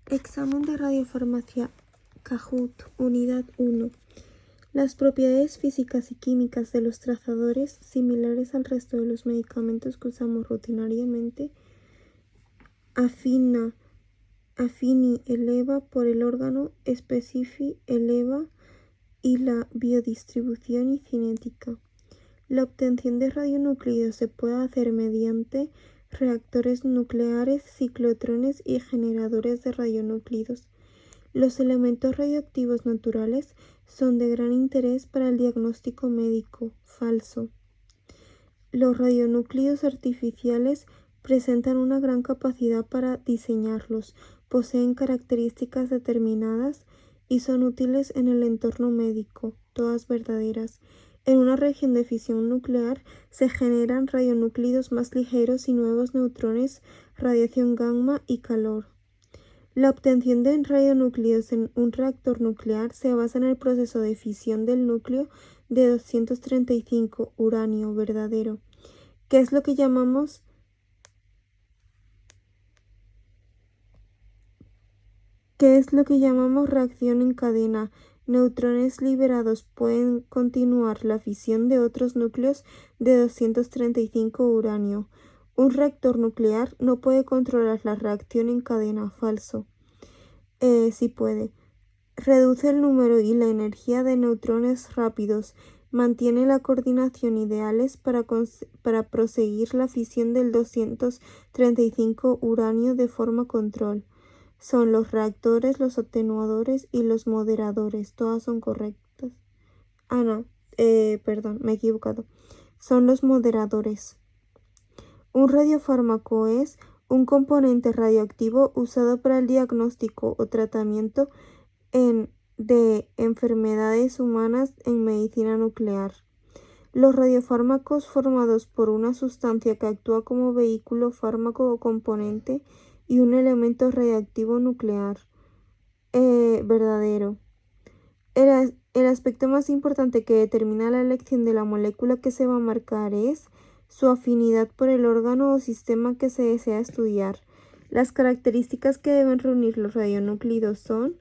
Examen de radiofarmacia Kahoot, unidad 1. Las propiedades físicas y químicas de los trazadores, similares al resto de los medicamentos que usamos rutinariamente. Affini eleva por el órgano, Specifi eleva y la biodistribución y cinética. La obtención de radionúclidos se puede hacer mediante reactores nucleares, ciclotrones y generadores de radionúclidos. Los elementos radioactivos naturales son de gran interés para el diagnóstico médico. Falso. Los radionúclidos artificiales presentan una gran capacidad para diseñarlos, poseen características determinadas y son útiles en el entorno médico. Todas verdaderas. En una región de fisión nuclear se generan radionúclidos más ligeros y nuevos neutrones, radiación gamma y calor. La obtención de radionúclidos en un reactor nuclear se basa en el proceso de fisión del núcleo de 235 uranio verdadero. ¿Qué es lo que llamamos reacción en cadena? Neutrones liberados pueden continuar la fisión de otros núcleos de 235 uranio. Un reactor nuclear no puede controlar la reacción en cadena. Falso. Sí puede. Reduce el número y la energía de neutrones rápidos. Mantiene la coordinación ideales para proseguir la fisión del 235 uranio de forma control. Son los reactores, los atenuadores y los moderadores. Todas son correctas. Perdón, me he equivocado. Son los moderadores. Un radiofármaco es un componente radioactivo usado para el diagnóstico o tratamiento de enfermedades humanas en medicina nuclear. Los radiofármacos formados por una sustancia que actúa como vehículo, fármaco o componente y un elemento radiactivo nuclear. Verdadero. El aspecto más importante que determina la elección de la molécula que se va a marcar es su afinidad por el órgano o sistema que se desea estudiar. Las características que deben reunir los radionúclidos son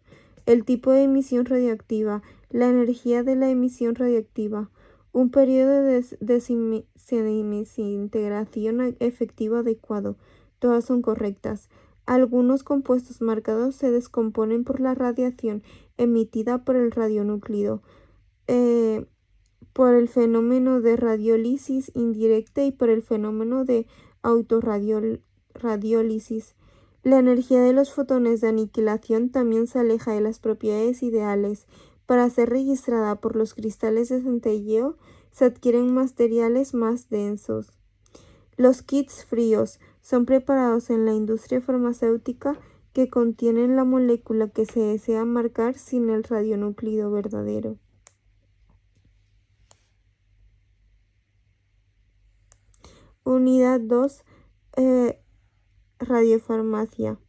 el tipo de emisión radioactiva, la energía de la emisión radioactiva, un periodo de desintegración efectivo adecuado. Todas son correctas. Algunos compuestos marcados se descomponen por la radiación emitida por el radionúclido, por el fenómeno de radiólisis indirecta y por el fenómeno de autorradiólisis. La energía de los fotones de aniquilación también se aleja de las propiedades ideales. Para ser registrada por los cristales de centelleo, se adquieren materiales más densos. Los kits fríos son preparados en la industria farmacéutica que contienen la molécula que se desea marcar sin el radionúclido verdadero. Unidad 2. Radiofarmacia.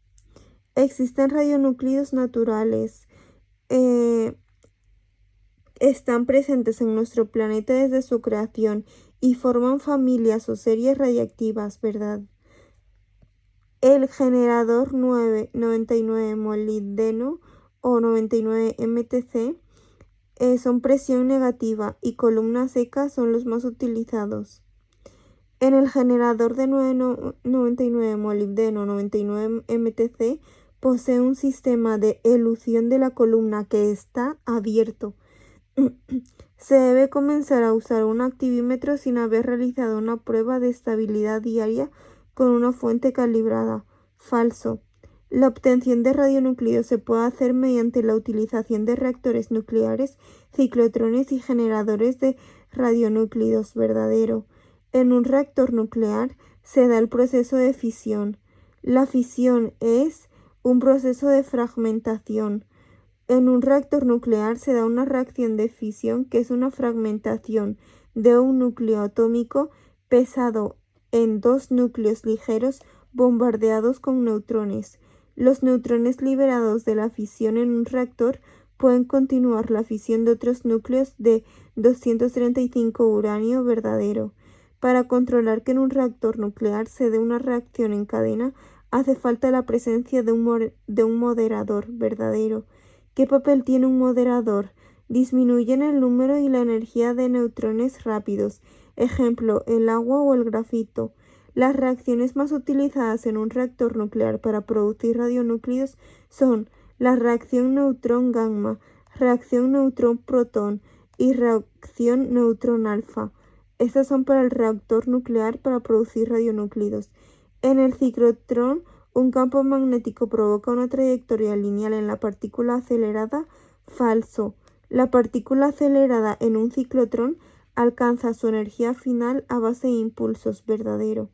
Existen radionúclidos naturales. Están presentes en nuestro planeta desde su creación y forman familias o series radiactivas, ¿verdad? El generador 99 molibdeno o 99 MTC son presión negativa y columna seca son los más utilizados. En el generador de 99 molibdeno 99 MTC posee un sistema de elución de la columna que está abierto. Se debe comenzar a usar un activímetro sin haber realizado una prueba de estabilidad diaria con una fuente calibrada. Falso. La obtención de radionúclidos se puede hacer mediante la utilización de reactores nucleares, ciclotrones y generadores de radionúclidos. Verdadero. En un reactor nuclear se da el proceso de fisión. La fisión es un proceso de fragmentación. En un reactor nuclear se da una reacción de fisión, que es una fragmentación de un núcleo atómico pesado en dos núcleos ligeros bombardeados con neutrones. Los neutrones liberados de la fisión en un reactor pueden continuar la fisión de otros núcleos de 235 uranio verdadero. Para controlar que en un reactor nuclear se dé una reacción en cadena, hace falta la presencia de un moderador verdadero. ¿Qué papel tiene un moderador? Disminuyen el número y la energía de neutrones rápidos. Ejemplo, el agua o el grafito. Las reacciones más utilizadas en un reactor nuclear para producir radionúclidos son la reacción neutrón-gamma, reacción neutrón-protón y reacción neutrón-alfa. Estas son para el reactor nuclear para producir radionúclidos. En el ciclotrón, un campo magnético provoca una trayectoria lineal en la partícula acelerada. Falso. La partícula acelerada en un ciclotrón alcanza su energía final a base de impulsos. Verdadero.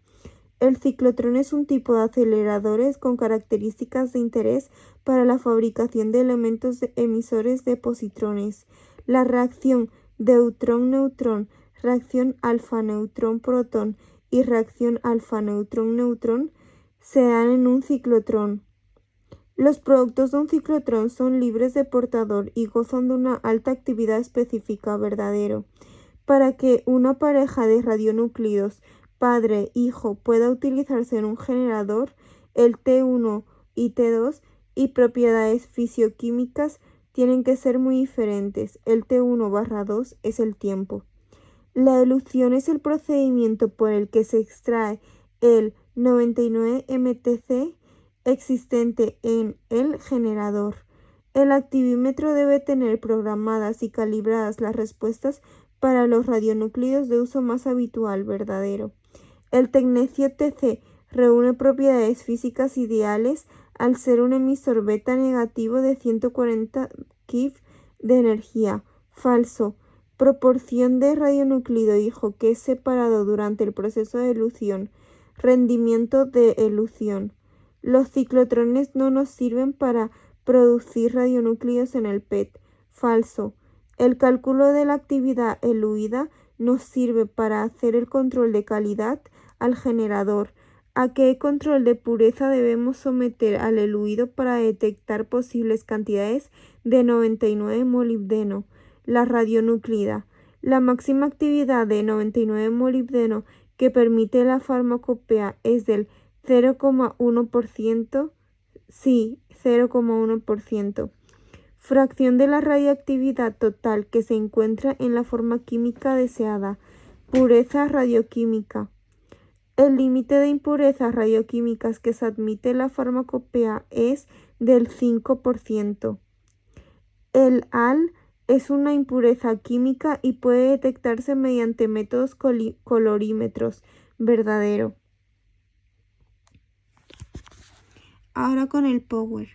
El ciclotrón es un tipo de aceleradores con características de interés para la fabricación de elementos emisores de positrones. La reacción deutrón-neutrón, reacción alfa-neutrón-protón y reacción alfa-neutrón-neutrón se dan en un ciclotrón. Los productos de un ciclotrón son libres de portador y gozan de una alta actividad específica. Verdadero. Para que una pareja de radionúclidos padre-hijo pueda utilizarse en un generador, el T1 y T2 y propiedades fisioquímicas tienen que ser muy diferentes. El T1/2 es el tiempo. La elución es el procedimiento por el que se extrae el 99 MTC existente en el generador. El activímetro debe tener programadas y calibradas las respuestas para los radionúclidos de uso más habitual. Verdadero. El tecnecio Tc reúne propiedades físicas ideales al ser un emisor beta negativo de 140 keV de energía. Falso. Proporción de radionúclido hijo que es separado durante el proceso de elución. Rendimiento de elución. Los ciclotrones no nos sirven para producir radionúclidos en el PET. Falso. El cálculo de la actividad eluida nos sirve para hacer el control de calidad al generador. ¿A qué control de pureza debemos someter al eluido para detectar posibles cantidades de 99 molibdeno? La radionúclida. La máxima actividad de 99 molibdeno que permite la farmacopea es del 0,1%. Sí, 0,1%. Fracción de la radioactividad total que se encuentra en la forma química deseada. Pureza radioquímica. El límite de impurezas radioquímicas que se admite en la farmacopea es del 5%. El Al es una impureza química y puede detectarse mediante métodos colorímetros. Verdadero. Ahora con el Power.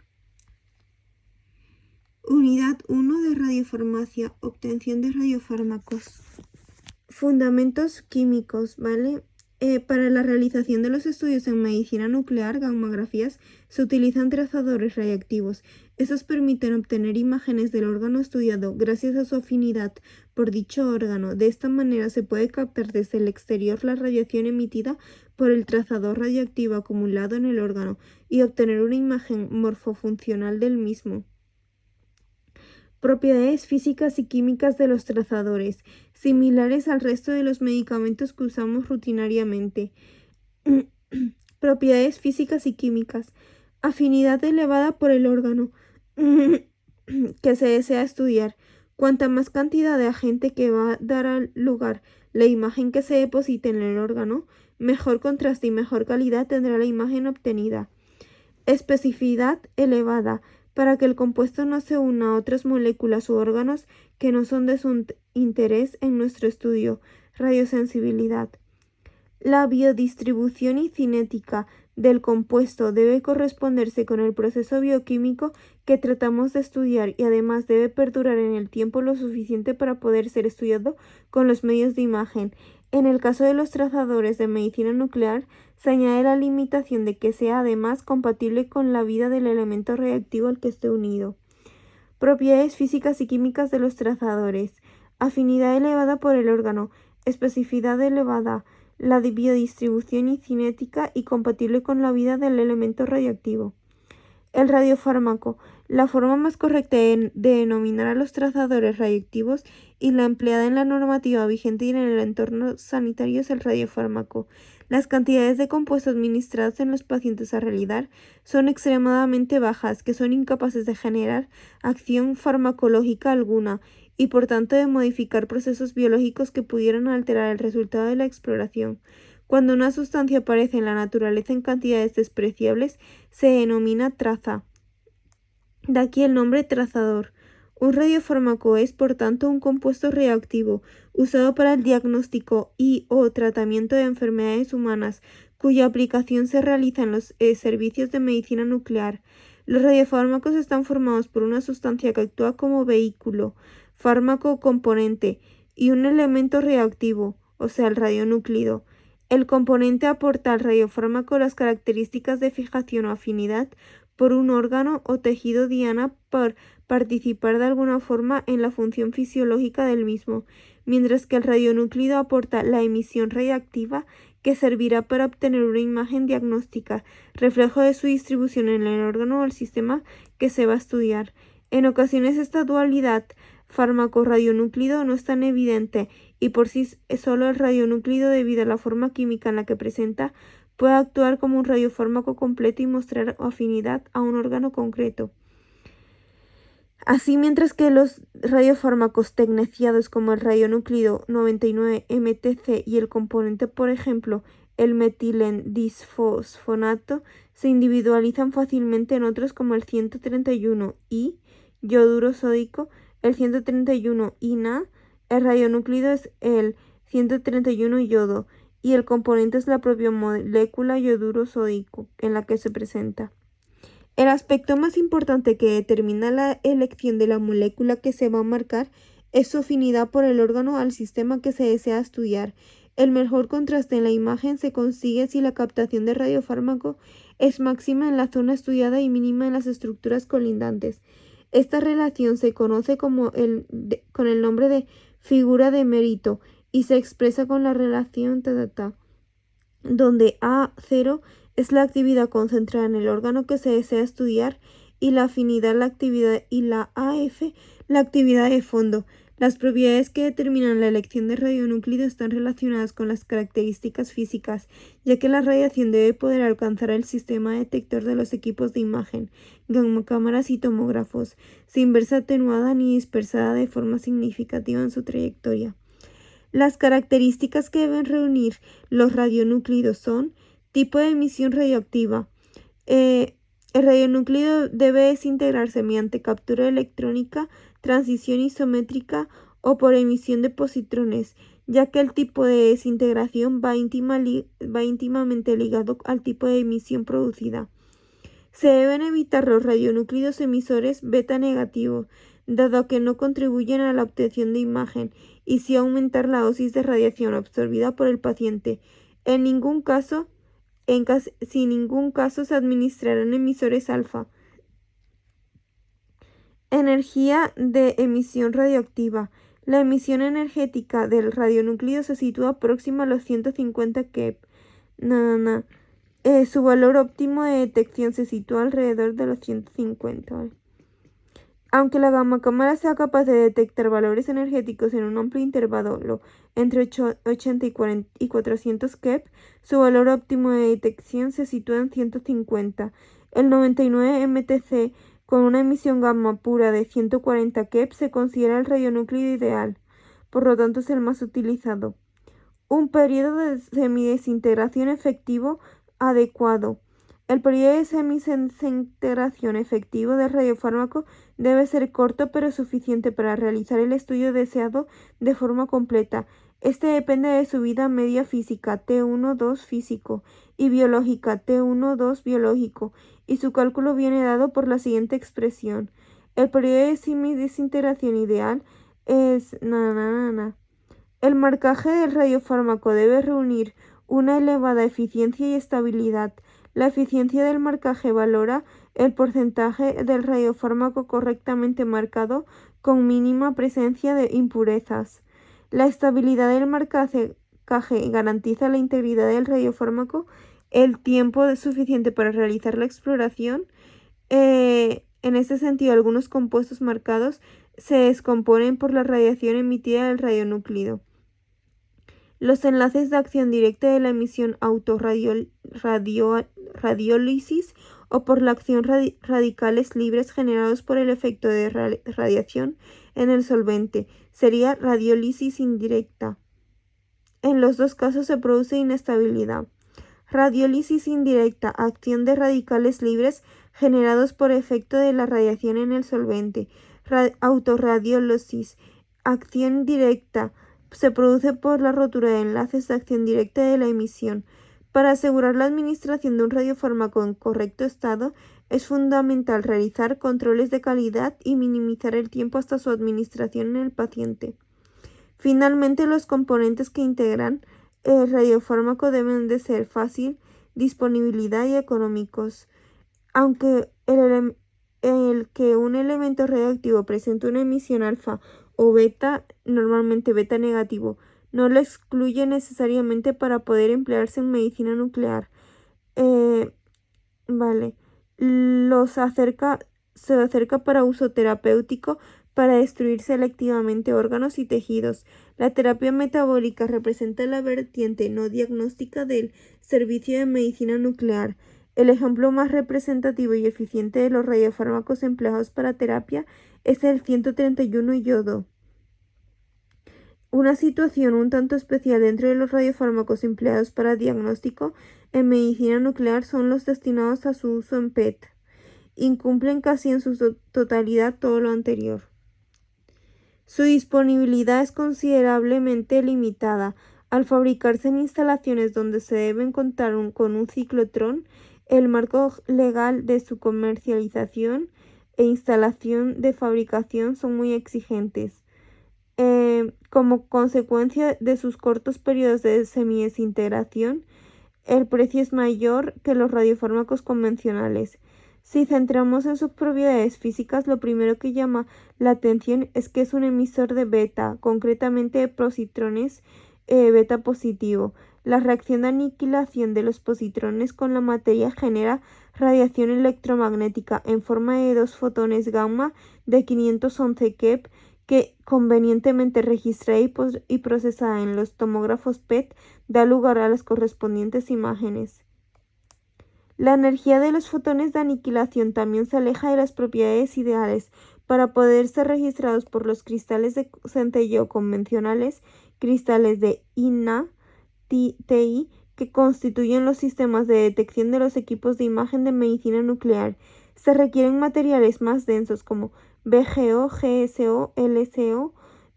Unidad 1 de radiofarmacia, obtención de radiofármacos. Fundamentos químicos, ¿vale? Para la realización de los estudios en medicina nuclear, gammagrafías, se utilizan trazadores radiactivos. Estos permiten obtener imágenes del órgano estudiado gracias a su afinidad por dicho órgano. De esta manera se puede captar desde el exterior la radiación emitida por el trazador radioactivo acumulado en el órgano y obtener una imagen morfofuncional del mismo. Propiedades físicas y químicas de los trazadores, similares al resto de los medicamentos que usamos rutinariamente. Propiedades físicas y químicas. Afinidad elevada por el órgano que se desea estudiar. Cuanta más cantidad de agente que va a dar al lugar la imagen que se deposite en el órgano, mejor contraste y mejor calidad tendrá la imagen obtenida. Especificidad elevada. Para que el compuesto no se una a otras moléculas u órganos que no son de su interés en nuestro estudio. Radiosensibilidad. La biodistribución y cinética del compuesto debe corresponderse con el proceso bioquímico que tratamos de estudiar y además debe perdurar en el tiempo lo suficiente para poder ser estudiado con los medios de imagen. En el caso de los trazadores de medicina nuclear, se añade la limitación de que sea además compatible con la vida del elemento reactivo al que esté unido. Propiedades físicas y químicas de los trazadores. Afinidad elevada por el órgano. Especificidad elevada. La biodistribución y cinética y compatible con la vida del elemento radioactivo. El radiofármaco. La forma más correcta de denominar a los trazadores radioactivos y la empleada en la normativa vigente y en el entorno sanitario es el radiofármaco. Las cantidades de compuestos administrados en los pacientes a realidad son extremadamente bajas, que son incapaces de generar acción farmacológica alguna y por tanto de modificar procesos biológicos que pudieran alterar el resultado de la exploración. Cuando una sustancia aparece en la naturaleza en cantidades despreciables, se denomina traza. De aquí el nombre trazador. Un radiofármaco es, por tanto, un compuesto reactivo usado para el diagnóstico y/o tratamiento de enfermedades humanas, cuya aplicación se realiza en los servicios de medicina nuclear. Los radiofármacos están formados por una sustancia que actúa como vehículo, fármaco componente, y un elemento reactivo, o sea, el radionúclido. El componente aporta al radiofármaco las características de fijación o afinidad por un órgano o tejido diana por participar de alguna forma en la función fisiológica del mismo, mientras que el radionúclido aporta la emisión radiactiva que servirá para obtener una imagen diagnóstica, reflejo de su distribución en el órgano o el sistema que se va a estudiar. En ocasiones esta dualidad fármaco-radionúclido no es tan evidente y por sí solo el radionúclido, debido a la forma química en la que presenta, puede actuar como un radiofármaco completo y mostrar afinidad a un órgano concreto. Así, mientras que los radiofármacos tecneciados como el radionúclido 99-MTC y el componente, por ejemplo, el metilendisfosfonato, se individualizan fácilmente en otros como el 131I, yoduro sódico, el 131INA, el radionúclido es el 131 yodo y el componente es la propia molécula yoduro sódico en la que se presenta. El aspecto más importante que determina la elección de la molécula que se va a marcar es su afinidad por el órgano al sistema que se desea estudiar. El mejor contraste en la imagen se consigue si la captación de radiofármaco es máxima en la zona estudiada y mínima en las estructuras colindantes. Esta relación se conoce con el nombre de figura de mérito y se expresa con la relación donde A0 es la actividad concentrada en el órgano que se desea estudiar y la afinidad la actividad y la AF la actividad de fondo. Las propiedades que determinan la elección de radionúclido están relacionadas con las características físicas, ya que la radiación debe poder alcanzar el sistema detector de los equipos de imagen, cámaras y tomógrafos, sin verse atenuada ni dispersada de forma significativa en su trayectoria. Las características que deben reunir los radionúclidos son: tipo de emisión radioactiva. El radionúclido debe desintegrarse mediante captura electrónica, transición isométrica o por emisión de positrones, ya que el tipo de desintegración va íntimamente ligado al tipo de emisión producida. Se deben evitar los radionúclidos emisores beta negativos, dado que no contribuyen a la obtención de imagen, y sí aumentar la dosis de radiación absorbida por el paciente. Sin ningún caso se administrarán emisores alfa. Energía de emisión radioactiva. La emisión energética del radionúclido se sitúa próxima a los 150 keV. Su valor óptimo de detección se sitúa alrededor de los 150. ¿Vale? Aunque la gamma cámara sea capaz de detectar valores energéticos en un amplio intervalo entre 80 y 400 keV, su valor óptimo de detección se sitúa en 150. El 99 MTC con una emisión gamma pura de 140 keV se considera el radionúclido ideal, por lo tanto es el más utilizado. Un periodo de semidesintegración efectivo adecuado. El periodo de semidesintegración efectivo del radiofármaco debe ser corto pero suficiente para realizar el estudio deseado de forma completa. Este depende de su vida media física, T1-2 físico, y biológica, T1-2 biológico, y su cálculo viene dado por la siguiente expresión. El periodo de semidesintegración ideal es El marcaje del radiofármaco debe reunir una elevada eficiencia y estabilidad. La eficiencia del marcaje valora el porcentaje del radiofármaco correctamente marcado con mínima presencia de impurezas. La estabilidad del marcaje garantiza la integridad del radiofármaco, el tiempo suficiente para realizar la exploración. En este sentido, algunos compuestos marcados se descomponen por la radiación emitida del radionúclido. Los enlaces de acción directa de la emisión autorradiólisis o por la acción radicales libres generados por el efecto de radiación en el solvente sería radiólisis indirecta. En los dos casos se produce inestabilidad. Radiólisis indirecta, acción de radicales libres generados por efecto de la radiación en el solvente. Autorradiólisis, acción directa, se produce por la rotura de enlaces de acción directa de la emisión. Para asegurar la administración de un radiofármaco en correcto estado, es fundamental realizar controles de calidad y minimizar el tiempo hasta su administración en el paciente. Finalmente, los componentes que integran el radiofármaco deben de ser fácil disponibilidad y económicos. Aunque el que un elemento radioactivo presente una emisión alfa o beta, normalmente beta negativo, no lo excluye necesariamente para poder emplearse en medicina nuclear. Se acerca para uso terapéutico para destruir selectivamente órganos y tejidos. La terapia metabólica representa la vertiente no diagnóstica del servicio de medicina nuclear. El ejemplo más representativo y eficiente de los radiofármacos empleados para terapia es el 131 yodo. Una situación un tanto especial dentro de los radiofármacos empleados para diagnóstico en medicina nuclear son los destinados a su uso en PET. Incumplen casi en su totalidad todo lo anterior. Su disponibilidad es considerablemente limitada. Al fabricarse en instalaciones donde se deben contar con un ciclotrón, el marco legal de su comercialización e instalación de fabricación son muy exigentes. Como consecuencia de sus cortos periodos de semidesintegración, el precio es mayor que los radiofármacos convencionales. Si centramos en sus propiedades físicas, lo primero que llama la atención es que es un emisor de beta, concretamente de positrones beta positivo. La reacción de aniquilación de los positrones con la materia genera radiación electromagnética en forma de dos fotones gamma de 511 keV que, convenientemente registrada y procesada en los tomógrafos PET, da lugar a las correspondientes imágenes. La energía de los fotones de aniquilación también se aleja de las propiedades ideales para poder ser registrados por los cristales de centelleo convencionales, cristales de INA-TI, que constituyen los sistemas de detección de los equipos de imagen de medicina nuclear. Se requieren materiales más densos como BGO, GSO, LSO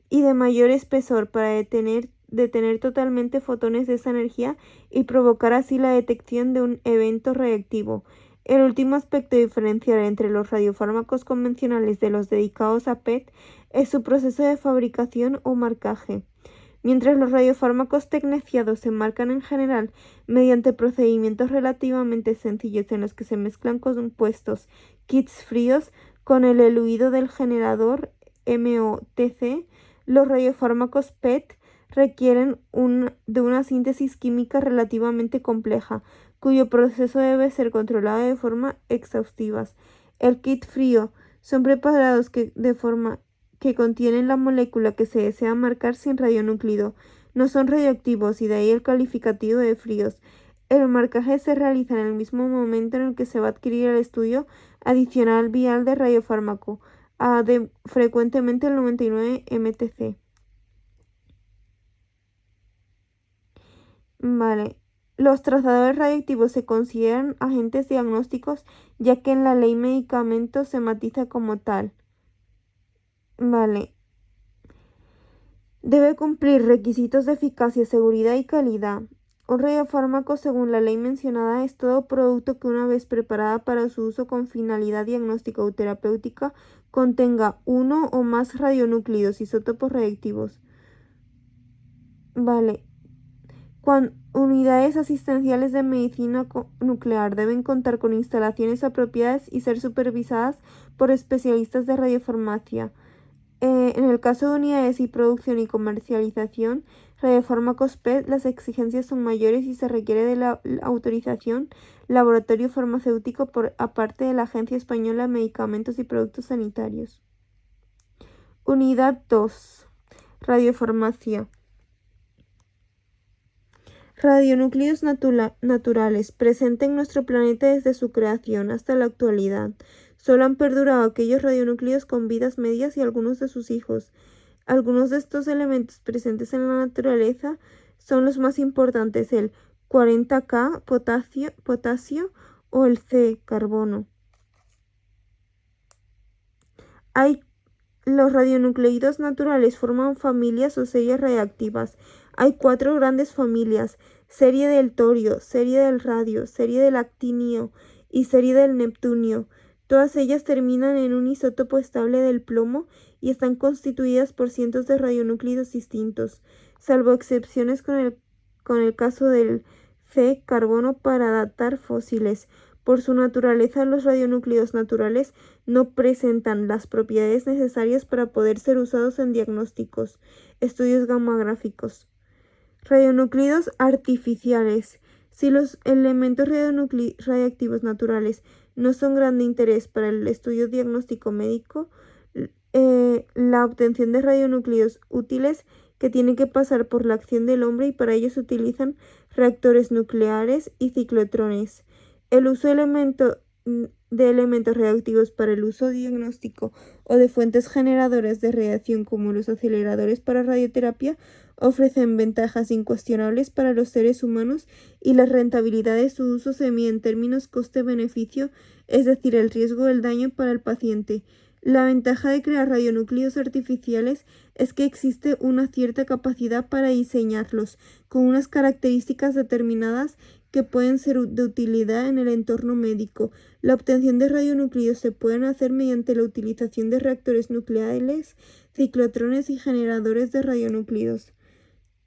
y de mayor espesor para detener totalmente fotones de esa energía y provocar así la detección de un evento reactivo. El último aspecto diferencial entre los radiofármacos convencionales de los dedicados a PET es su proceso de fabricación o marcaje. Mientras los radiofármacos tecneciados se marcan en general mediante procedimientos relativamente sencillos en los que se mezclan compuestos kits fríos con el eluido del generador MOTC, los radiofármacos PET requieren de una síntesis química relativamente compleja, cuyo proceso debe ser controlado de forma exhaustiva. El kit frío son preparados de forma que contienen la molécula que se desea marcar sin radionúclido. No son radioactivos y de ahí el calificativo de fríos. El marcaje se realiza en el mismo momento en el que se va a adquirir el estudio adicional vial de radiofármaco, frecuentemente el 99 mTc. Los trazadores radioactivos se consideran agentes diagnósticos ya que en la ley medicamentos se matiza como tal. Debe cumplir requisitos de eficacia, seguridad y calidad. Un radiofármaco, según la ley mencionada, es todo producto que una vez preparada para su uso con finalidad diagnóstica o terapéutica contenga uno o más radionúclidos, isótopos radiactivos. Unidades asistenciales de medicina nuclear deben contar con instalaciones apropiadas y ser supervisadas por especialistas de radiofarmacia. En el caso de unidades y producción y comercialización, radiofármacos PET, las exigencias son mayores y se requiere de la autorización laboratorio farmacéutico por aparte de la Agencia Española de Medicamentos y Productos Sanitarios. Unidad 2. Radiofarmacia. Radionúclidos naturales, presentes en nuestro planeta desde su creación hasta la actualidad. Solo han perdurado aquellos radionúclidos con vidas medias y algunos de sus hijos. Algunos de estos elementos presentes en la naturaleza son los más importantes: el 40K, potasio o el C, carbono. Los radionucleidos naturales forman familias o series radiactivas. Hay 4 grandes familias: serie del torio, serie del radio, serie del actinio y serie del neptunio. Todas ellas terminan en un isótopo estable del plomo y están constituidas por cientos de radionúclidos distintos, salvo excepciones con el caso del C, carbono, para datar fósiles. Por su naturaleza, los radionúclidos naturales no presentan las propiedades necesarias para poder ser usados en diagnósticos, estudios gamagráficos. Radionúclidos artificiales. Si los elementos radiactivos naturales no son grande interés para el estudio diagnóstico médico, la obtención de radionúclidos útiles que tiene que pasar por la acción del hombre, y para ello se utilizan reactores nucleares y ciclotrones. El uso de elementos radioactivos para el uso diagnóstico o de fuentes generadoras de radiación, como los aceleradores para radioterapia, ofrecen ventajas incuestionables para los seres humanos, y la rentabilidad de su uso se mide en términos coste-beneficio, es decir, el riesgo del daño para el paciente. La ventaja de crear radionúclidos artificiales es que existe una cierta capacidad para diseñarlos con unas características determinadas que pueden ser de utilidad en el entorno médico. La obtención de radionúclidos se puede hacer mediante la utilización de reactores nucleares, ciclotrones y generadores de radionúclidos.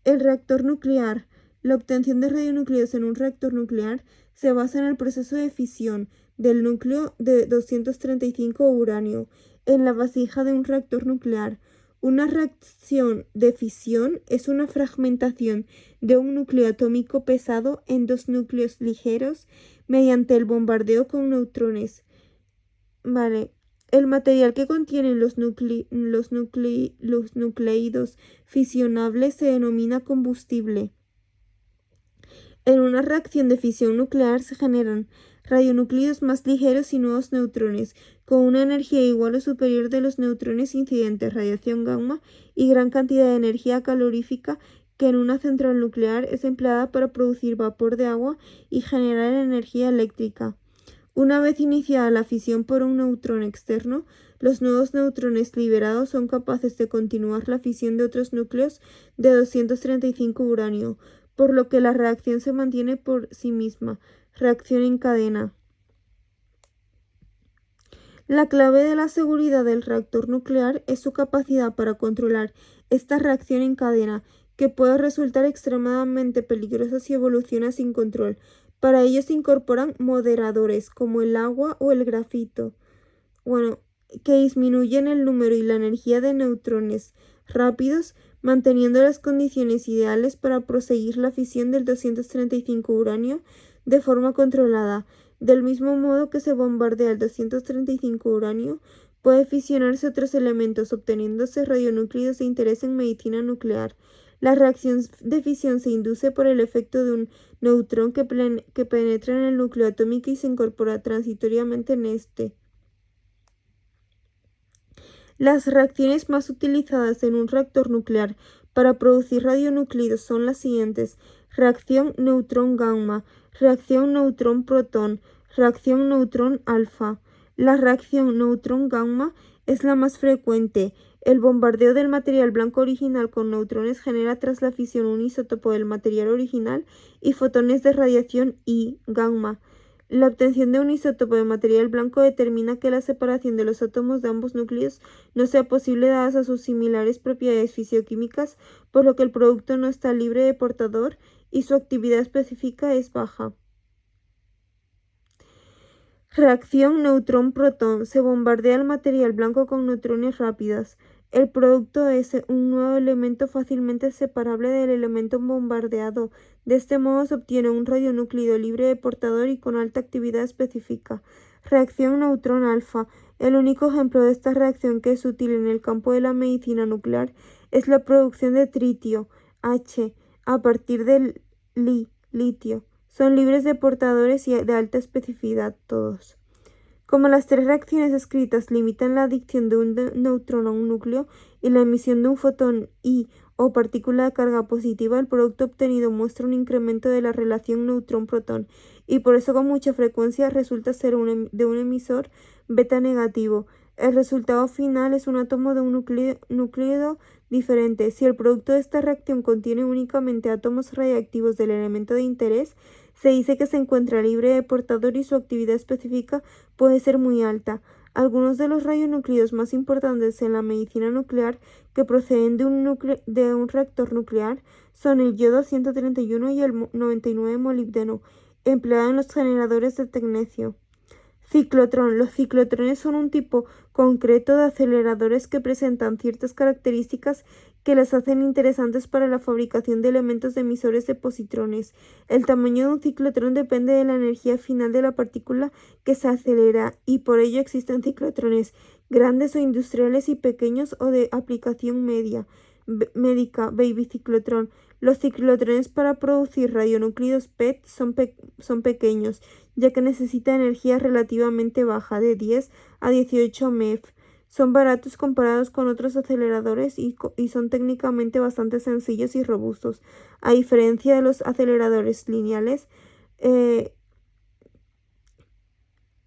El reactor nuclear. La obtención de radionúclidos en un reactor nuclear se basa en el proceso de fisión del núcleo de 235 uranio en la vasija de un reactor nuclear. Una reacción de fisión es una fragmentación de un núcleo atómico pesado en 2 núcleos ligeros mediante el bombardeo con neutrones. El material que contienen los nucleidos fisionables se denomina combustible. En una reacción de fisión nuclear se generan radionúclidos más ligeros y nuevos neutrones, con una energía igual o superior de los neutrones incidentes, radiación gamma y gran cantidad de energía calorífica, que en una central nuclear es empleada para producir vapor de agua y generar energía eléctrica. Una vez iniciada la fisión por un neutrón externo, los nuevos neutrones liberados son capaces de continuar la fisión de otros núcleos de 235 uranio, por lo que la reacción se mantiene por sí misma. Reacción en cadena. La clave de la seguridad del reactor nuclear es su capacidad para controlar esta reacción en cadena, que puede resultar extremadamente peligrosa si evoluciona sin control. Para ello se incorporan moderadores como el agua o el grafito, que disminuyen el número y la energía de neutrones rápidos, manteniendo las condiciones ideales para proseguir la fisión del 235 uranio de forma controlada. Del mismo modo que se bombardea el 235 uranio, puede fisionarse otros elementos, obteniéndose radionúclidos de interés en medicina nuclear. La reacción de fisión se induce por el efecto de un neutrón que penetra en el núcleo atómico y se incorpora transitoriamente en este. Las reacciones más utilizadas en un reactor nuclear para producir radionúclidos son las siguientes: reacción neutrón-gamma, reacción neutrón-protón, reacción neutrón-alfa. La reacción neutrón-gamma es la más frecuente. El bombardeo del material blanco original con neutrones genera tras la fisión un isótopo del material original y fotones de radiación I, gamma. La obtención de un isótopo de material blanco determina que la separación de los átomos de ambos núcleos no sea posible dadas a sus similares propiedades fisioquímicas, por lo que el producto no está libre de portador y su actividad específica es baja. Reacción neutrón-protón. Se bombardea el material blanco con neutrones rápidas. El producto es un nuevo elemento fácilmente separable del elemento bombardeado. De este modo se obtiene un radionúclido libre de portador y con alta actividad específica. Reacción neutrón-alfa. El único ejemplo de esta reacción que es útil en el campo de la medicina nuclear es la producción de tritio, H, a partir del litio. Son libres de portadores y de alta especificidad todos. Como las tres reacciones descritas limitan la adicción de un neutrón a un núcleo y la emisión de un fotón o partícula de carga positiva, el producto obtenido muestra un incremento de la relación neutrón-protón y por eso con mucha frecuencia resulta ser de un emisor beta negativo. El resultado final es un átomo de un núcleo diferente. Si el producto de esta reacción contiene únicamente átomos radiactivos del elemento de interés, se dice que se encuentra libre de portador y su actividad específica puede ser muy alta. Algunos de los radionúclidos más importantes en la medicina nuclear que proceden de un reactor nuclear son el yodo 131 y el 99 molibdeno, empleado en los generadores de tecnecio. Ciclotrón. Los ciclotrones son un tipo concreto de aceleradores que presentan ciertas características que las hacen interesantes para la fabricación de elementos de emisores de positrones. El tamaño de un ciclotrón depende de la energía final de la partícula que se acelera y por ello existen ciclotrones grandes o industriales y pequeños o de aplicación médica, baby ciclotrón. Los ciclotrones para producir radionúclidos PET son pequeños, ya que necesita energía relativamente baja, de 10 a 18 MeV. Son baratos comparados con otros aceleradores y son técnicamente bastante sencillos y robustos. A diferencia de los aceleradores lineales, es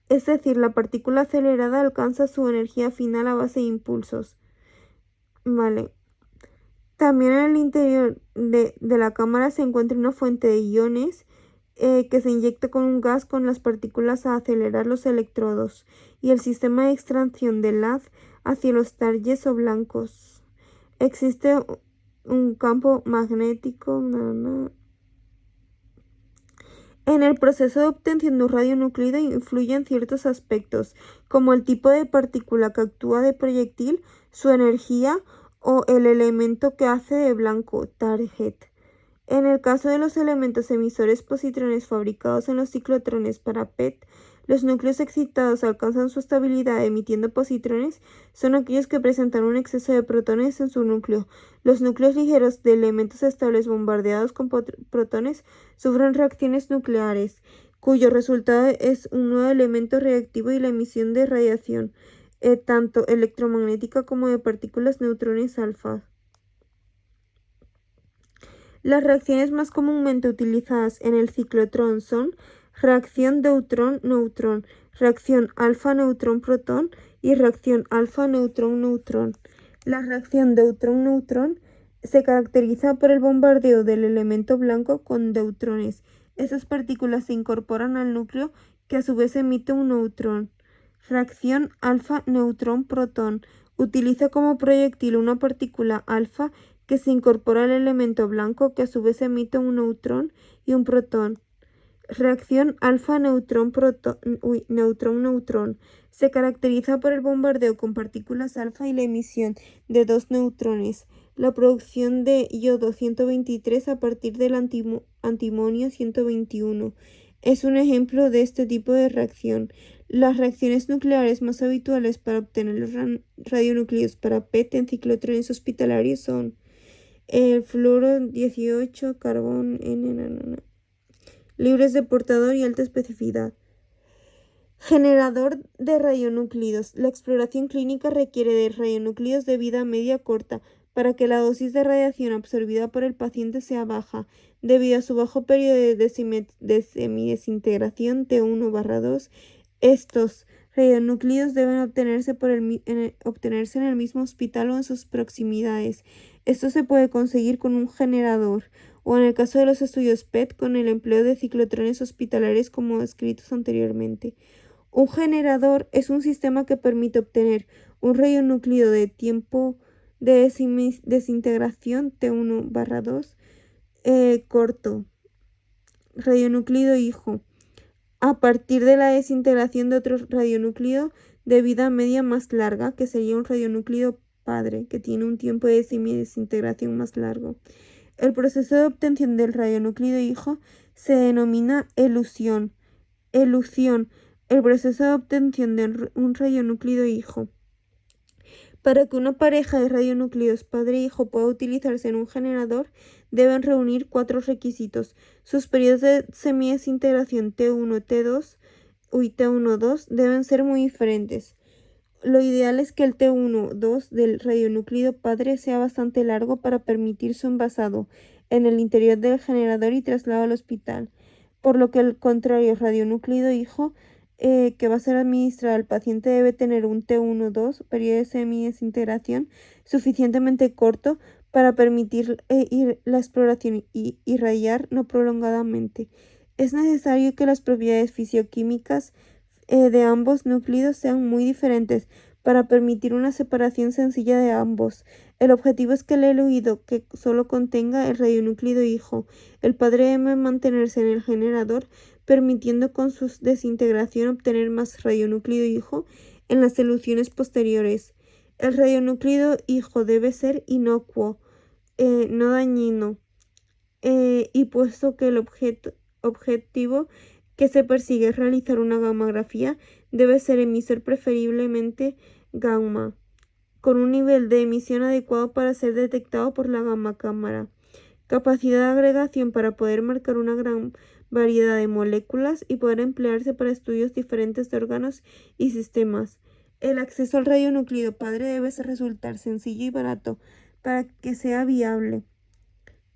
decir, la partícula acelerada alcanza su energía final a base de impulsos. Vale. También en el interior de la cámara se encuentra una fuente de iones que se inyecta con un gas con las partículas a acelerar los electrodos y el sistema de extracción del haz hacia los targets o blancos. Existe un campo magnético. En el proceso de obtención de un radionúclido influyen ciertos aspectos, como el tipo de partícula que actúa de proyectil, su energía o el elemento que hace de blanco, target. En el caso de los elementos emisores positrones fabricados en los ciclotrones para PET, los núcleos excitados alcanzan su estabilidad emitiendo positrones, son aquellos que presentan un exceso de protones en su núcleo. Los núcleos ligeros de elementos estables bombardeados con protones sufren reacciones nucleares, cuyo resultado es un nuevo elemento reactivo y la emisión de radiación, tanto electromagnética como de partículas neutrones alfa. Las reacciones más comúnmente utilizadas en el ciclotrón son reacción deutrón-neutrón, reacción alfa-neutrón-protón y reacción alfa-neutrón-neutrón. La reacción deutrón-neutrón se caracteriza por el bombardeo del elemento blanco con deutrones. Estas partículas se incorporan al núcleo que a su vez emite un neutrón. Reacción alfa-neutrón-protón. Utiliza como proyectil una partícula alfa que se incorpora al elemento blanco que a su vez emite un neutrón y un protón. Reacción alfa-neutrón-neutrón. Se caracteriza por el bombardeo con partículas alfa y la emisión de dos neutrones. La producción de yodo 123 a partir del antimonio 121 es un ejemplo de este tipo de reacción. Las reacciones nucleares más habituales para obtener los radionúclidos para PET en ciclotrones hospitalarios son el fluoro 18, carbón N, libres de portador y alta especificidad. Generador de radionúclidos. La exploración clínica requiere de radionúclidos de vida media corta para que la dosis de radiación absorbida por el paciente sea baja. Debido a su bajo periodo de semidesintegración T1/2, estos radionúclidos deben obtenerse en el mismo hospital o en sus proximidades. Esto se puede conseguir con un generador o, en el caso de los estudios PET, con el empleo de ciclotrones hospitalarios como descritos anteriormente. Un generador es un sistema que permite obtener un radionúclido de tiempo de desintegración T1/2 corto, radionúclido hijo, a partir de la desintegración de otro radionúclido de vida media más larga, que sería un radionúclido padre, que tiene un tiempo de semidesintegración más largo. El proceso de obtención del radionúclido hijo se denomina elución. El proceso de obtención de un radionúclido hijo Para que una pareja de radionúclidos padre e hijo pueda utilizarse en un generador, deben reunir 4 requisitos. Sus periodos de semidesintegración T1, T1-2 deben ser muy diferentes. Lo ideal es que el T1-2 del radionúclido padre sea bastante largo para permitir su envasado en el interior del generador y traslado al hospital, por lo que el contrario radionúclido hijo que va a ser administrado al paciente debe tener un T1-2, periodo de semidesintegración, suficientemente corto para permitir la exploración y irradiar no prolongadamente. Es necesario que las propiedades fisioquímicas de ambos núcleos sean muy diferentes para permitir una separación sencilla de ambos. El objetivo es que el eluido que solo contenga el radionúclido hijo. El padre debe mantenerse en el generador, permitiendo con su desintegración obtener más radionúclido hijo en las soluciones posteriores. El radionúclido hijo debe ser inocuo, no dañino, y puesto que el objetivo que se persigue es realizar una gammagrafía, debe ser emisor preferiblemente gamma, con un nivel de emisión adecuado para ser detectado por la gamma cámara. Capacidad de agregación para poder marcar una gran variedad de moléculas y poder emplearse para estudios diferentes de órganos y sistemas. El acceso al radionúclido padre debe resultar sencillo y barato para que sea viable.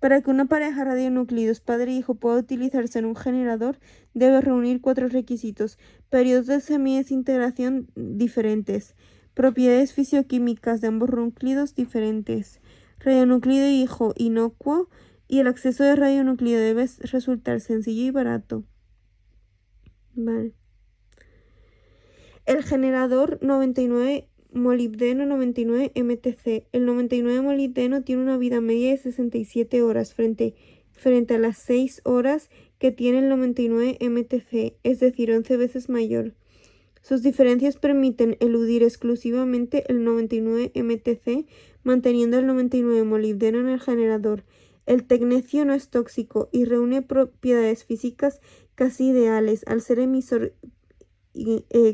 Para que una pareja radionúclidos padre e hijo pueda utilizarse en un generador, debe reunir 4 requisitos: periodos de semidesintegración diferentes, propiedades fisioquímicas de ambos núcleos diferentes, radionúclido hijo inocuo, y el acceso de radionúclido debe resultar sencillo y barato. Vale. El generador 99 molibdeno 99 MTC. El 99 molibdeno tiene una vida media de 67 horas frente a las 6 horas que tiene el 99 MTC, es decir, 11 veces mayor. Sus diferencias permiten eludir exclusivamente el 99 MTC, manteniendo el 99 molibdeno en el generador. El tecnecio no es tóxico y reúne propiedades físicas casi ideales al ser emisor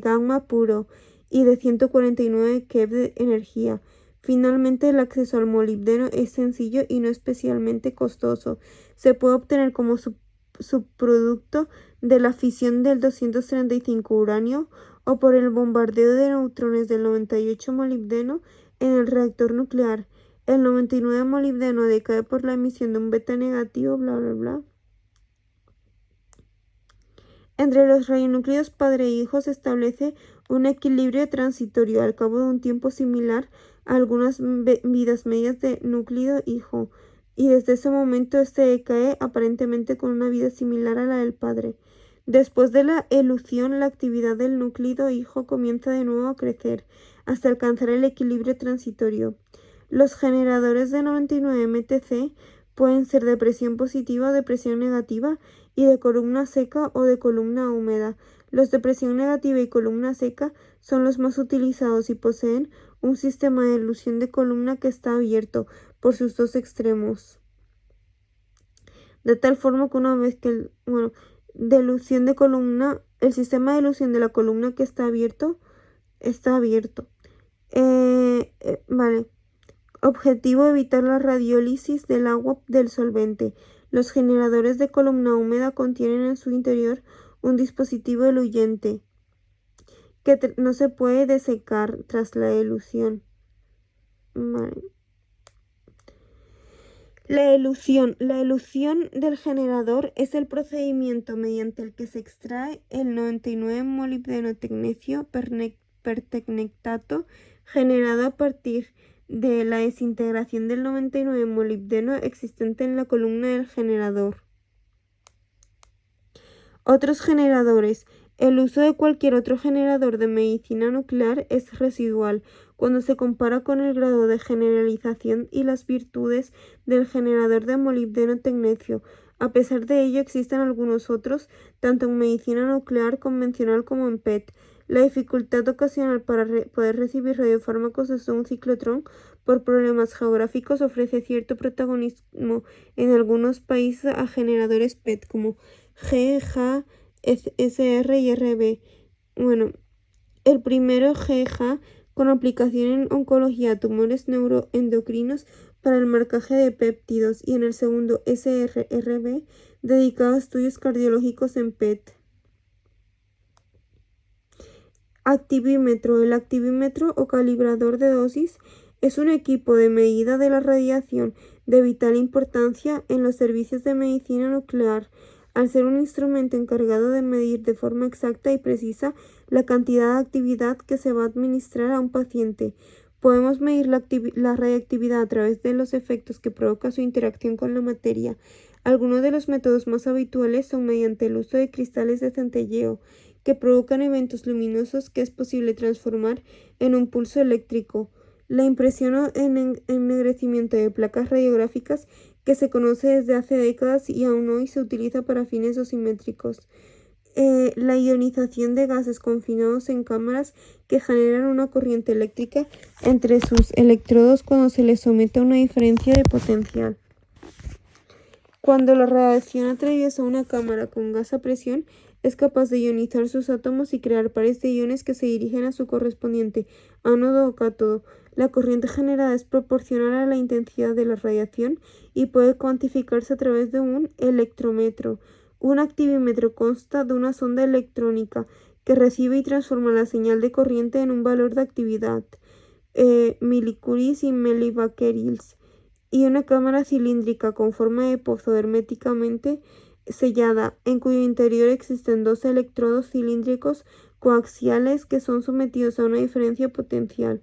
gamma puro y de 149 keV de energía. Finalmente, el acceso al molibdeno es sencillo y no especialmente costoso. Se puede obtener como subproducto de la fisión del 235 uranio o por el bombardeo de neutrones del 98 molibdeno en el reactor nuclear. El 99 molibdeno decae por la emisión de un beta negativo, bla bla bla. Entre los radionúclidos padre e hijo se establece un equilibrio transitorio al cabo de un tiempo similar a algunas vidas medias de núcleo hijo, y desde ese momento este decae aparentemente con una vida similar a la del padre. Después de la elución, la actividad del núcleo hijo comienza de nuevo a crecer hasta alcanzar el equilibrio transitorio. Los generadores de 99 MTC pueden ser de presión positiva o de presión negativa y de columna seca o de columna húmeda. Los de presión negativa y columna seca son los más utilizados y poseen un sistema de elución de columna que está abierto por sus dos extremos. De tal forma que una vez que de elución de columna, el sistema de elución de la columna que está abierto. Vale. Objetivo: evitar la radiólisis del agua del solvente. Los generadores de columna húmeda contienen en su interior un dispositivo eluyente que no se puede desecar tras la elución. Vale. La elución del generador es el procedimiento mediante el que se extrae el 99 molibdeno tecnecio pertecnetato generado a partir de la desintegración del 99 molibdeno existente en la columna del generador. Otros generadores. El uso de cualquier otro generador de medicina nuclear es residual cuando se compara con el grado de generalización y las virtudes del generador de molibdeno tecnecio. A pesar de ello, existen algunos otros, tanto en medicina nuclear convencional como en PET. La dificultad ocasional para poder recibir radiofármacos desde un ciclotrón por problemas geográficos ofrece cierto protagonismo en algunos países a generadores PET como GEJA, SR y RB. El primero, GEJA, con aplicación en oncología, tumores neuroendocrinos para el marcaje de péptidos, y en el segundo SRRB, dedicado a estudios cardiológicos en PET. Activímetro. El activímetro o calibrador de dosis es un equipo de medida de la radiación de vital importancia en los servicios de medicina nuclear, al ser un instrumento encargado de medir de forma exacta y precisa la cantidad de actividad que se va a administrar a un paciente. Podemos medir la radiactividad a través de los efectos que provoca su interacción con la materia. Algunos de los métodos más habituales son mediante el uso de cristales de centelleo, que provocan eventos luminosos que es posible transformar en un pulso eléctrico. La impresión o ennegrecimiento de placas radiográficas, que se conoce desde hace décadas y aún hoy se utiliza para fines dosimétricos. La ionización de gases confinados en cámaras que generan una corriente eléctrica entre sus electrodos cuando se les somete a una diferencia de potencial. Cuando la radiación atraviesa una cámara con gas a presión, es capaz de ionizar sus átomos y crear pares de iones que se dirigen a su correspondiente ánodo o cátodo. La corriente generada es proporcional a la intensidad de la radiación y puede cuantificarse a través de un electrómetro. Un activímetro consta de una sonda electrónica que recibe y transforma la señal de corriente en un valor de actividad, milicuries y milibecquerels, y una cámara cilíndrica con forma de pozo herméticamente sellada, en cuyo interior existen dos electrodos cilíndricos coaxiales que son sometidos a una diferencia potencial.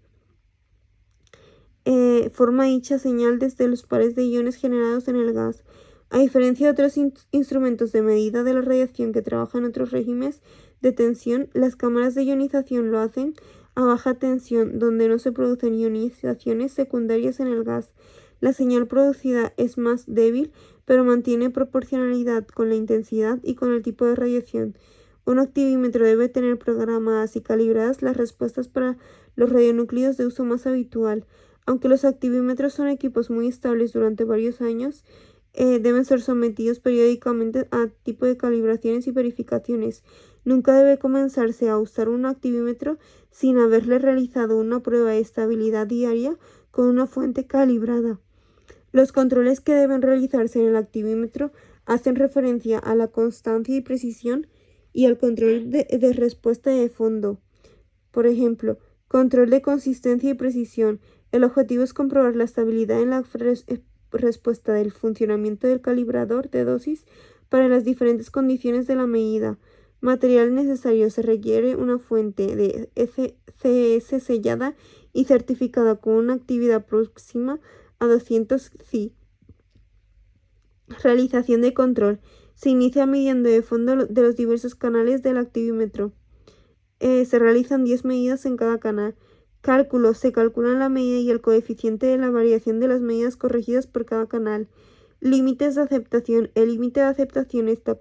Forma dicha señal desde los pares de iones generados en el gas. A diferencia de otros instrumentos de medida de la radiación que trabajan en otros regímenes de tensión, las cámaras de ionización lo hacen a baja tensión, donde no se producen ionizaciones secundarias en el gas. La señal producida es más débil, pero mantiene proporcionalidad con la intensidad y con el tipo de radiación. Un activímetro debe tener programadas y calibradas las respuestas para los radionúclidos de uso más habitual. Aunque los activímetros son equipos muy estables durante varios años, deben ser sometidos periódicamente a tipo de calibraciones y verificaciones. Nunca debe comenzarse a usar un activímetro sin haberle realizado una prueba de estabilidad diaria con una fuente calibrada. Los controles que deben realizarse en el activímetro hacen referencia a la constancia y precisión y al control de respuesta de fondo. Por ejemplo, control de consistencia y precisión. El objetivo es comprobar la estabilidad en la respuesta del funcionamiento del calibrador de dosis para las diferentes condiciones de la medida. Material necesario: se requiere una fuente de FCS sellada y certificada con una actividad próxima a 200 C. Realización de control: se inicia midiendo de fondo de los diversos canales del activímetro. Se realizan 10 medidas en cada canal. Cálculo: se calculan la medida y el coeficiente de la variación de las medidas corregidas por cada canal. Límites de aceptación: el límite de aceptación está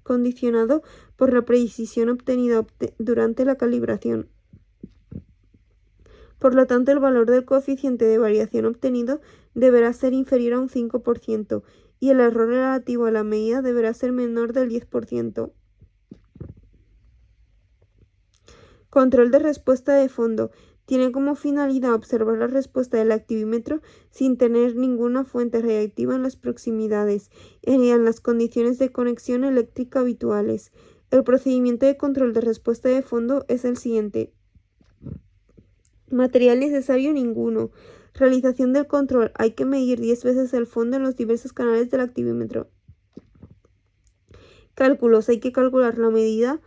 condicionado por la precisión obtenida durante la calibración. Por lo tanto, el valor del coeficiente de variación obtenido deberá ser inferior a un 5% y el error relativo a la medida deberá ser menor del 10%. Control de respuesta de fondo: tiene como finalidad observar la respuesta del activímetro sin tener ninguna fuente radiactiva en las proximidades y en las condiciones de conexión eléctrica habituales. El procedimiento de control de respuesta de fondo es el siguiente. Material necesario: ninguno. Realización del control: hay que medir 10 veces el fondo en los diversos canales del activímetro. Cálculos: hay que calcular la media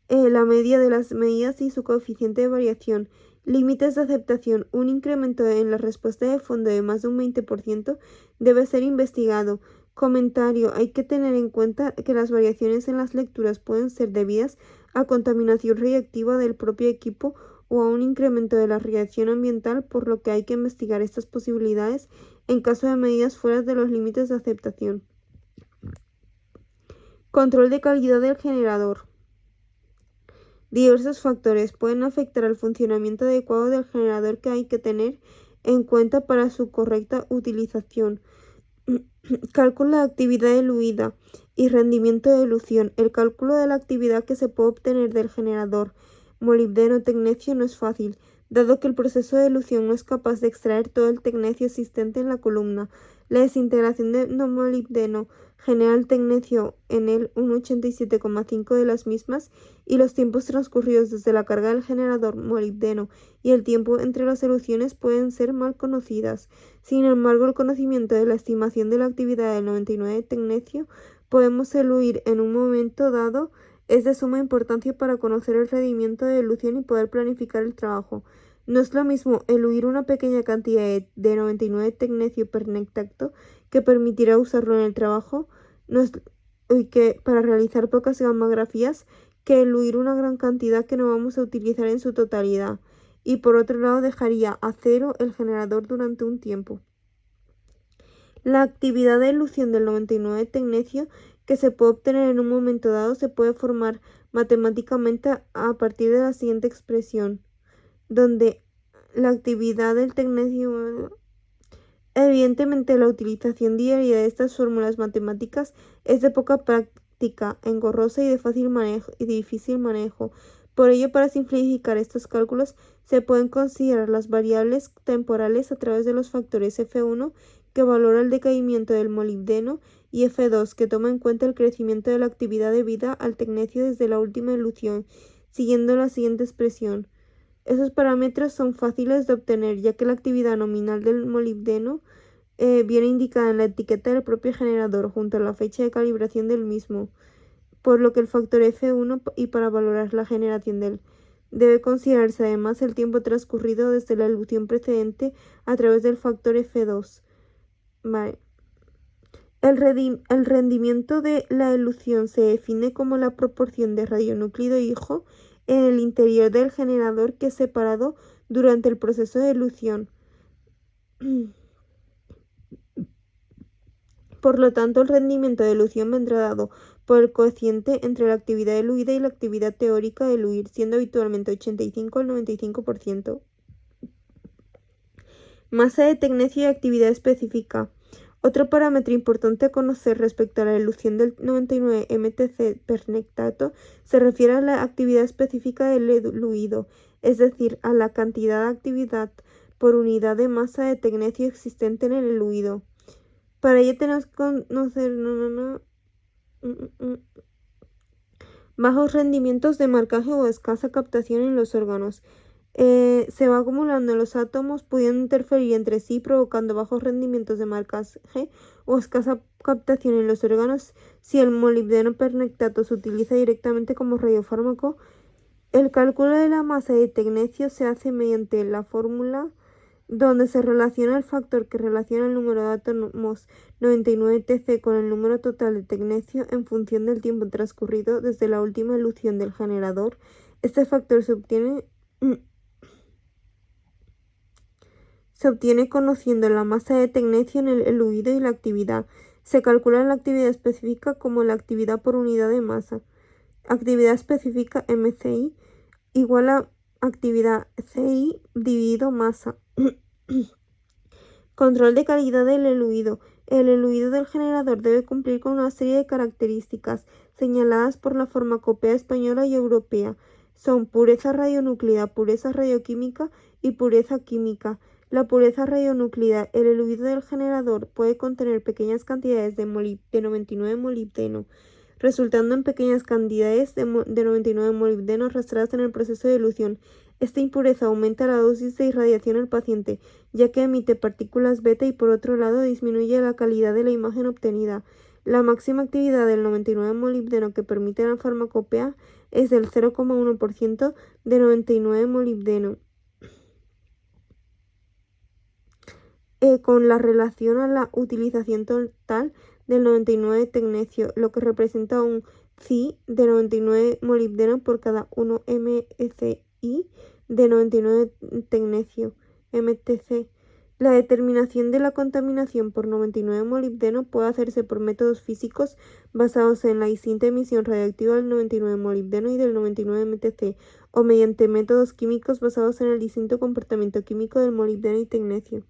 de las medidas y su coeficiente de variación. Límites de aceptación: un incremento en la respuesta de fondo de más de un 20% debe ser investigado. Comentario: hay que tener en cuenta que las variaciones en las lecturas pueden ser debidas a contaminación radiactiva del propio equipo o a un incremento de la radiación ambiental, por lo que hay que investigar estas posibilidades en caso de medidas fuera de los límites de aceptación. Control de calidad del generador. Diversos factores pueden afectar al funcionamiento adecuado del generador que hay que tener en cuenta para su correcta utilización. Cálculo de actividad diluida y rendimiento de dilución. El cálculo de la actividad que se puede obtener del generador molibdeno-tecnecio no es fácil, dado que el proceso de elución no es capaz de extraer todo el tecnecio existente en la columna. La desintegración de molibdeno genera el tecnecio en el 1,87,5 de las mismas, y los tiempos transcurridos desde la carga del generador molibdeno y el tiempo entre las eluciones pueden ser mal conocidas. Sin embargo, el conocimiento de la estimación de la actividad del 99 tecnecio podemos eluir en un momento dado es de suma importancia para conocer el rendimiento de elución y poder planificar el trabajo. No es lo mismo eluir una pequeña cantidad de 99 tecnecio pernoctato, que permitirá usarlo en el trabajo, que para realizar pocas gammagrafías, que eluir una gran cantidad que no vamos a utilizar en su totalidad, y por otro lado dejaría a cero el generador durante un tiempo. La actividad de elución del 99 tecnecio que se puede obtener en un momento dado se puede formar matemáticamente a partir de la siguiente expresión, donde la actividad del tecnecio... Evidentemente, la utilización diaria de estas fórmulas matemáticas es de poca práctica, engorrosa y de fácil manejo y difícil manejo. Por ello, para simplificar estos cálculos, se pueden considerar las variables temporales a través de los factores F1, que valora el decaimiento del molibdeno, y F2, que toma en cuenta el crecimiento de la actividad debida al tecnecio desde la última elución, siguiendo la siguiente expresión. Esos parámetros son fáciles de obtener, ya que la actividad nominal del molibdeno viene indicada en la etiqueta del propio generador junto a la fecha de calibración del mismo, por lo que el factor F1 y para valorar la generación debe considerarse además el tiempo transcurrido desde la elución precedente a través del factor F2. Vale. El rendimiento de la elución se define como la proporción de radionúclido hijo en el interior del generador que es separado durante el proceso de elución. Por lo tanto, el rendimiento de elución vendrá dado por el cociente entre la actividad eluida y la actividad teórica de eluir, siendo habitualmente 85 al 95%. Masa de tecnecio y actividad específica. Otro parámetro importante a conocer respecto a la elución del 99 mtc pernoctato se refiere a la actividad específica del eluido, es decir, a la cantidad de actividad por unidad de masa de tecnecio existente en el eluido. Para ello tenemos que conocer bajos rendimientos de marcaje o escasa captación en los órganos. Se va acumulando los átomos, pudiendo interferir entre sí, provocando bajos rendimientos de marcaje o escasa captación en los órganos. Si el molibdeno pernoctato se utiliza directamente como radiofármaco, el cálculo de la masa de tecnecio se hace mediante la fórmula donde se relaciona el factor que relaciona el número de átomos 99 Tc con el número total de tecnecio en función del tiempo transcurrido desde la última elución del generador. Este factor se obtiene conociendo la masa de tecnecio en el eluido y la actividad. Se calcula la actividad específica como la actividad por unidad de masa. Actividad específica MCI igual a actividad CI dividido masa. Control de calidad del eluido. El eluido del generador debe cumplir con una serie de características señaladas por la farmacopea española y europea. Son pureza radionúclida, pureza radioquímica y pureza química. La pureza radionúclida. El eluido del generador puede contener pequeñas cantidades de 99 molibdeno, resultando en pequeñas cantidades de 99 molibdeno arrastradas en el proceso de elución. Esta impureza aumenta la dosis de irradiación al paciente, ya que emite partículas beta, y por otro lado disminuye la calidad de la imagen obtenida. La máxima actividad del 99 molibdeno que permite la farmacopea es del 0,1% de 99 molibdeno. Con la relación a la utilización total del 99 tecnecio, lo que representa un Ci de 99 molibdeno por cada 1 mCi de 99 tecnecio, MTC. La determinación de la contaminación por 99 molibdeno puede hacerse por métodos físicos basados en la distinta emisión radiactiva del 99 molibdeno y del 99 MTC, o mediante métodos químicos basados en el distinto comportamiento químico del molibdeno y tecnecio.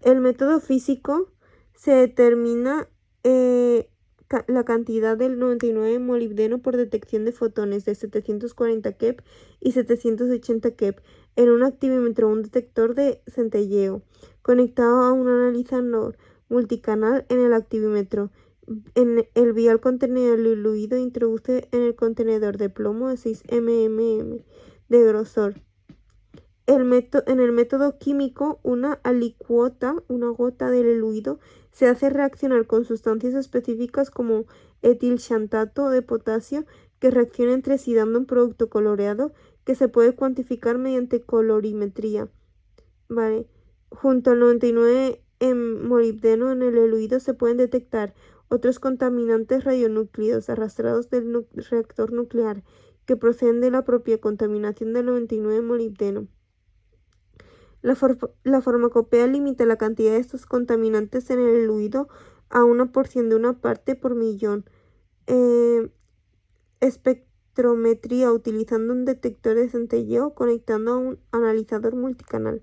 El método físico se determina la cantidad del 99 molibdeno por detección de fotones de 740 keV y 780 keV en un activímetro o un detector de centelleo conectado a un analizador multicanal en el activímetro. En el vial contenedor diluido introduce en el contenedor de plomo de 6 mm de grosor. En el método químico, una alicuota, una gota del diluido, se hace reaccionar con sustancias específicas como etilxantato de potasio que reacciona entre sí dando un producto coloreado que se puede cuantificar mediante colorimetría. Vale. Junto al 99 molibdeno en el diluido se pueden detectar otros contaminantes radionúclidos arrastrados del reactor nuclear que proceden de la propia contaminación del 99 molibdeno. La farmacopea limita la cantidad de estos contaminantes en el diluido a una porción de una parte por millón. Espectrometría utilizando un detector de centelleo conectando a un analizador multicanal.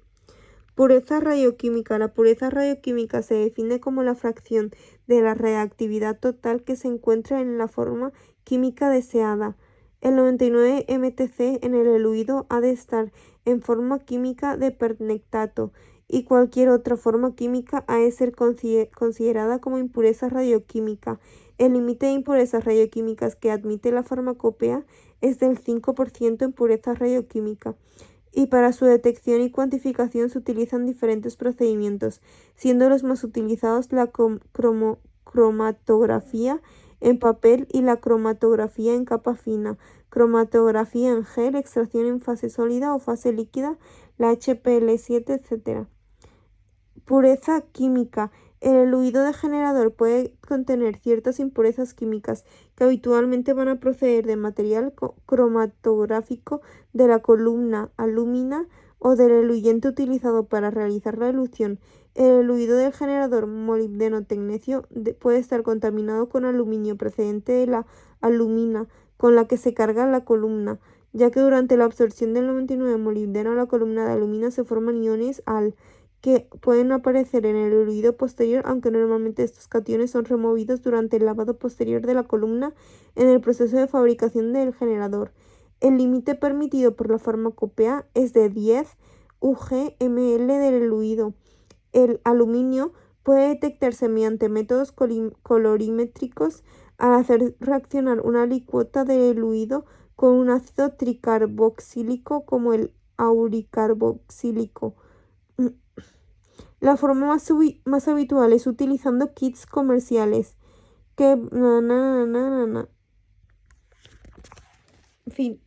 Pureza radioquímica. La pureza radioquímica se define como la fracción de la reactividad total que se encuentra en la forma química deseada. El 99 mTc en el diluido ha de estar en forma química de pernectato y cualquier otra forma química ha de ser considerada como impureza radioquímica. El límite de impurezas radioquímicas que admite la farmacopea es del 5% en pureza radioquímica. Y para su detección y cuantificación se utilizan diferentes procedimientos, siendo los más utilizados la cromatografía en papel y la cromatografía en capa fina, cromatografía en gel, extracción en fase sólida o fase líquida, la HPL7, etc. Pureza química. El diluido de generador puede contener ciertas impurezas químicas que habitualmente van a proceder de material cromatográfico de la columna alúmina o del eluyente utilizado para realizar la elución. El diluido del generador molibdeno-tecnecio puede estar contaminado con aluminio procedente de la alumina con la que se carga la columna, ya que durante la absorción del 99 molibdeno a la columna de alumina se forman iones Al que pueden aparecer en el diluido posterior, aunque normalmente estos cationes son removidos durante el lavado posterior de la columna en el proceso de fabricación del generador. El límite permitido por la farmacopea es de 10 Ug/ml del diluido. El aluminio puede detectarse mediante métodos colorimétricos al hacer reaccionar una alicuota de diluido con un ácido tricarboxílico como el auricarboxílico. La forma más habitual es utilizando kits comerciales que... En fin.